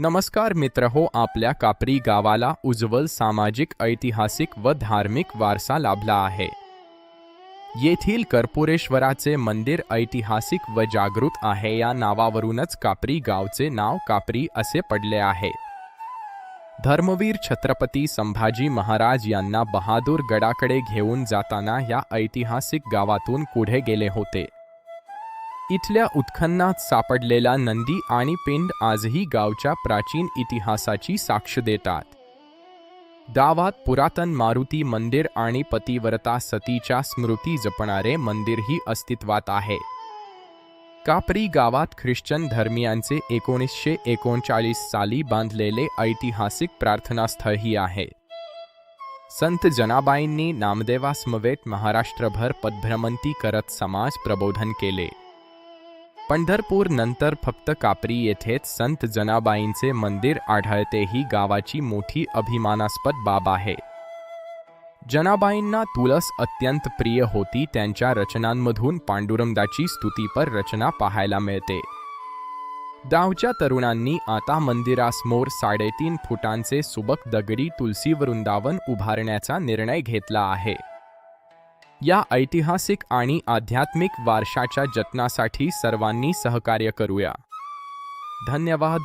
नमस्कार मित्रहो, आपल्या कापरी गावाला उज्ज्वल सामाजिक, ऐतिहासिक व धार्मिक वारसा लाभला आहे. येथील कर्पूरेश्वराचे मंदिर ऐतिहासिक व जागृत आहे. या नावावरूनच कापरी गावचे नाव कापरी असे पडले आहे. धर्मवीर छत्रपती संभाजी महाराज यांना बहादूर गडाकडे घेऊन जाताना या ऐतिहासिक गावातून पुढे गेले होते. इथल्या उत्खननात सापडलेला नंदी आणि पिंड आजही गावच्या प्राचीन इतिहासाची साक्ष देतात. गावात पुरातन मारुती मंदिर आणि पतिव्रता सतीच्या स्मृती जपणारे मंदिरही अस्तित्वात आहे. कापरी गावात ख्रिश्चन धर्मियांचे 1939 साली बांधलेले ऐतिहासिक प्रार्थनास्थळही आहे. संत जनाबाईंनी नामदेवासमवेत महाराष्ट्रभर पदभ्रमंती करत समाज प्रबोधन केले. पंढरपूर नंतर फक्त कापरी येथेच संत जनाबाईंचे मंदिर आढळते. ही गावाची मोठी अभिमानास्पद बाब आहे. जनाबाईंना तुळस अत्यंत प्रिय होती. त्यांच्या रचनांमधून पांडुरंगाची स्तुतीपर रचना पाहायला मिळते. गावच्या तरुणांनी आता मंदिरासमोर 3.5 फुटांचे सुबक दगडी तुलसी वृंदावन उभारण्याचा निर्णय घेतला आहे. या ऐतिहासिक आणि आध्यात्मिक वारशाच्या जतनासाठी सर्वांनी सहकार्य करूया. धन्यवाद.